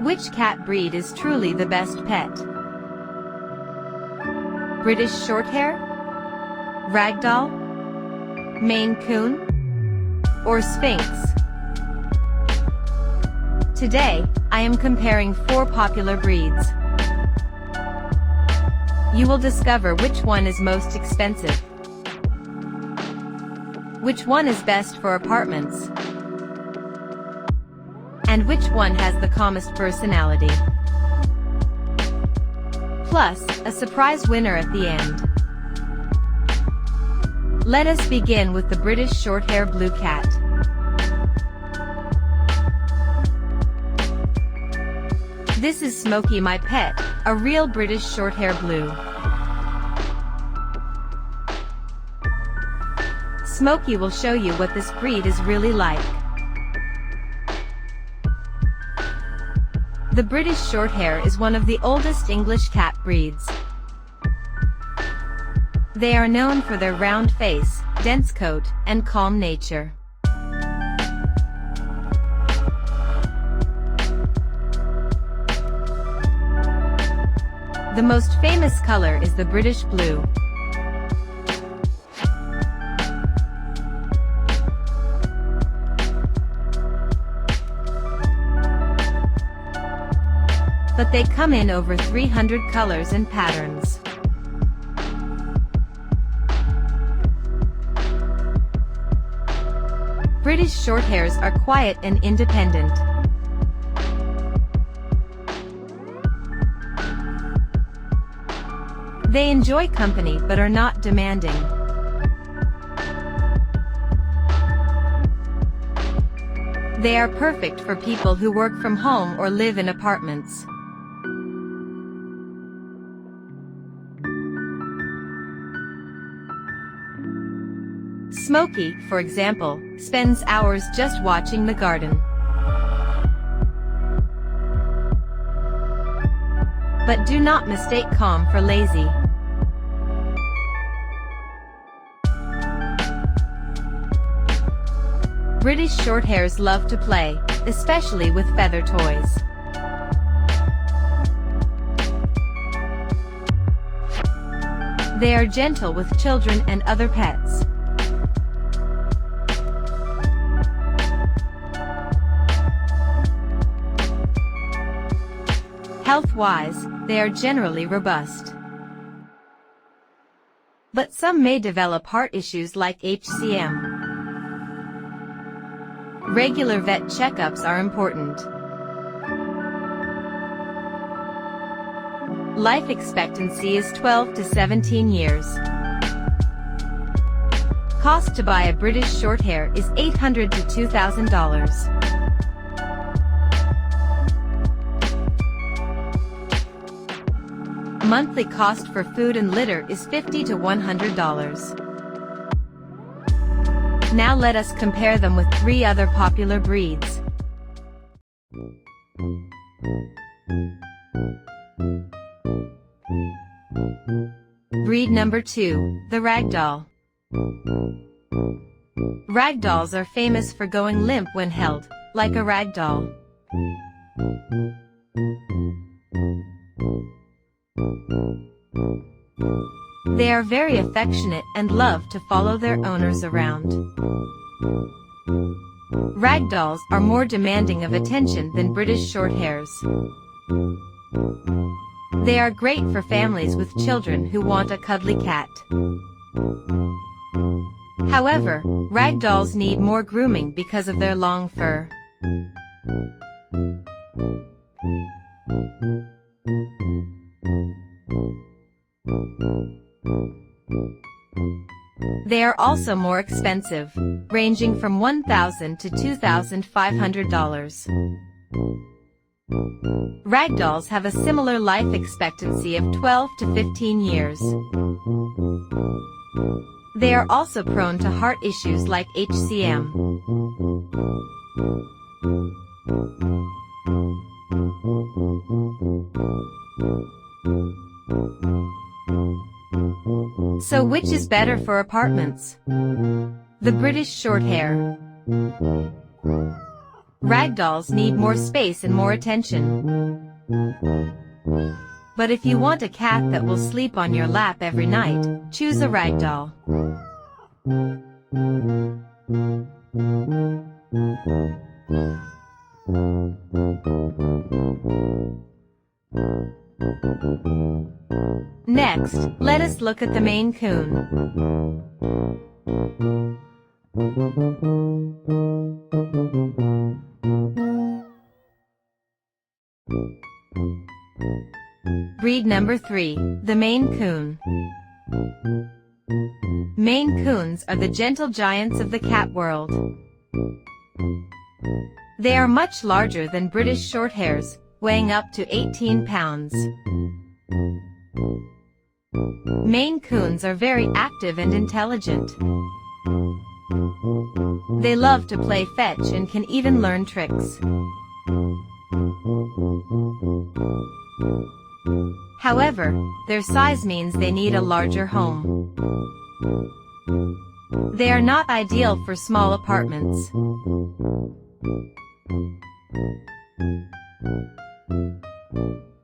Which cat breed is truly the best pet? British Shorthair? Ragdoll? Maine Coon? Or Sphynx? Today, I am comparing 4 popular breeds. You will discover which one is most expensive, which one is best for apartments, and which one has the calmest personality. Plus, a surprise winner at the end. Let us begin with the British Shorthair Blue Cat. This is Smoky, my pet, a real British Shorthair Blue. Smoky will show you what this breed is really like. The British Shorthair is one of the oldest English cat breeds. They are known for their round face, dense coat, and calm nature. The most famous color is the British Blue. But they come in over 300 colors and patterns. British Shorthairs are quiet and independent. They enjoy company but are not demanding. They are perfect for people who work from home or live in apartments. Smoky, for example, spends hours just watching the garden. But do not mistake calm for lazy. British Shorthairs love to play, especially with feather toys. They are gentle with children and other pets. Health-wise, they are generally robust. But some may develop heart issues like HCM. Regular vet checkups are important. Life expectancy is 12 to 17 years. Cost to buy a British Shorthair is $800 to $2,000. Monthly cost for food and litter is $50 to $100. Now let us compare them with 3 other popular breeds. Breed number 2, the Ragdoll. Ragdolls are famous for going limp when held, like a ragdoll. They are very affectionate and love to follow their owners around. Ragdolls are more demanding of attention than British Shorthairs. They are great for families with children who want a cuddly cat. However, Ragdolls need more grooming because of their long fur. They are also more expensive, ranging from $1,000 to $2,500. Ragdolls have a similar life expectancy of 12 to 15 years. They are also prone to heart issues like HCM. So which is better for apartments? The British Shorthair Ragdolls need more space and more attention. But if you want a cat that will sleep on your lap every night, choose a Ragdoll. Next, let us look at the Maine Coon. Breed number 3, the Maine Coon. Maine Coons are the gentle giants of the cat world. They are much larger than British Shorthairs, weighing up to 18 pounds. Maine Coons are very active and intelligent. They love to play fetch and can even learn tricks. However, their size means they need a larger home. They are not ideal for small apartments.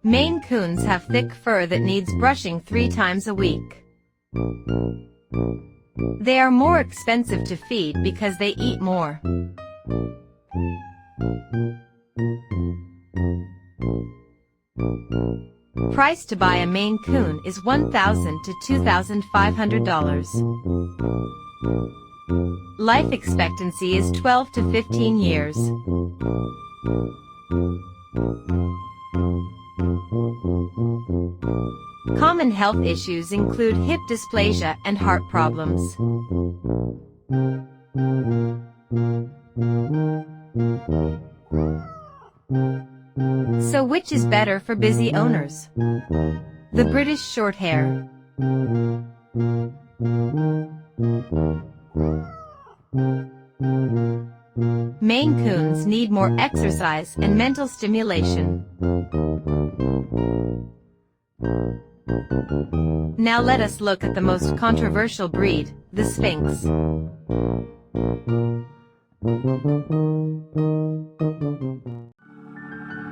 Maine Coons have thick fur that needs brushing 3 times a week. They are more expensive to feed because they eat more. Price to buy a Maine Coon is $1,000 to $2,500. Life expectancy is 12 to 15 years. Common health issues include hip dysplasia and heart problems. So which is better for busy owners? The British Shorthair. Maine Coons need more exercise and mental stimulation. Now let us look at the most controversial breed, the Sphynx.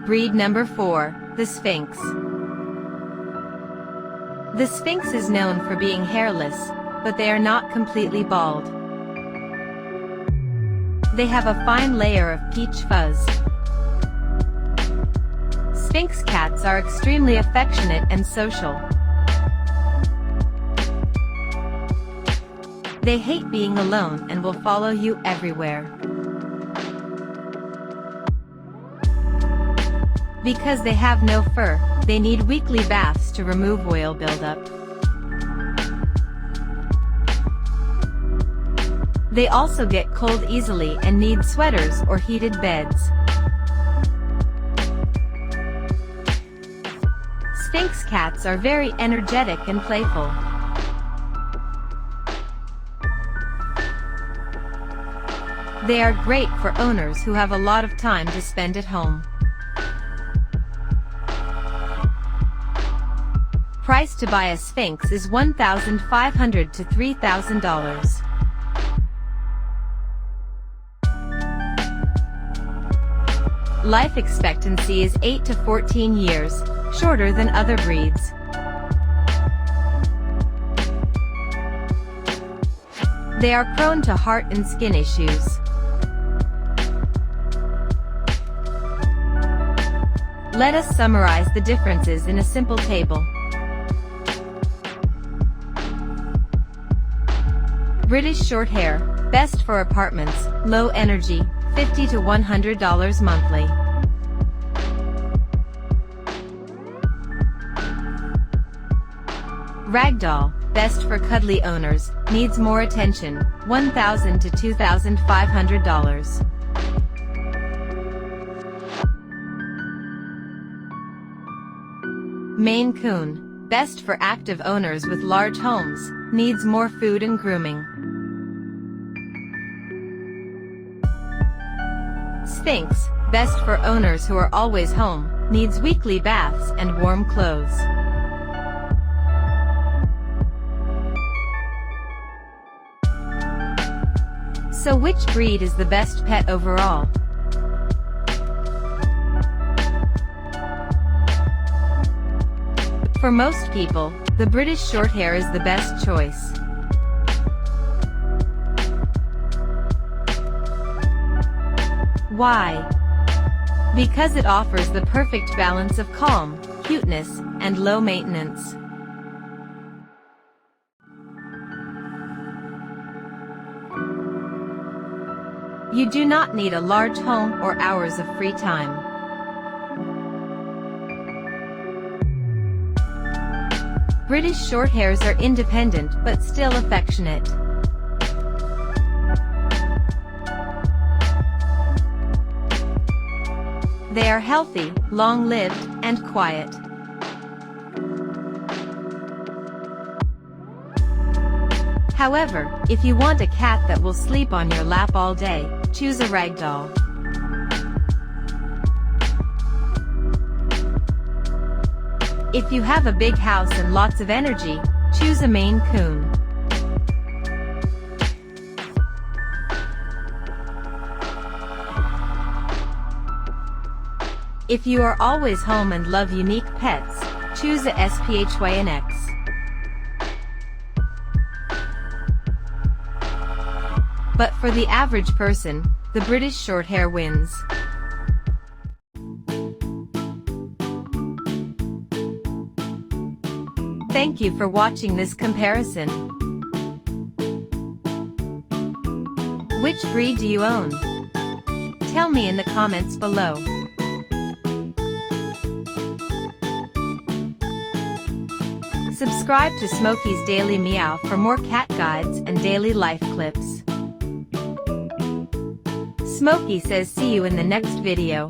Breed number 4, the Sphynx. The Sphynx is known for being hairless, but they are not completely bald. They have a fine layer of peach fuzz. Sphynx cats are extremely affectionate and social. They hate being alone and will follow you everywhere. Because they have no fur, they need weekly baths to remove oil buildup. They also get cold easily and need sweaters or heated beds. Sphynx cats are very energetic and playful. They are great for owners who have a lot of time to spend at home. Price to buy a Sphynx is $1,500 to $3,000. Life expectancy is 8 to 14 years, shorter than other breeds. They are prone to heart and skin issues. Let us summarize the differences in a simple table. British Shorthair, best for apartments, low energy, $50 to $100 monthly. Ragdoll, best for cuddly owners, needs more attention, $1,000 to $2,500. Maine Coon, best for active owners with large homes, needs more food and grooming. Sphynx, best for owners who are always home, needs weekly baths and warm clothes. So which breed is the best pet overall? For most people, the British Shorthair is the best choice. Why? Because it offers the perfect balance of calm, cuteness, and low maintenance. You do not need a large home or hours of free time. British Shorthairs are independent but still affectionate. They are healthy, long-lived, and quiet. However, if you want a cat that will sleep on your lap all day, choose a Ragdoll. If you have a big house and lots of energy, choose a Maine Coon. If you are always home and love unique pets, choose a Sphynx. But for the average person, the British Shorthair wins. Thank you for watching this comparison. Which breed do you own? Tell me in the comments below. Subscribe to Smoky's Daily Meow for more cat guides and daily life clips. Smoky says see you in the next video.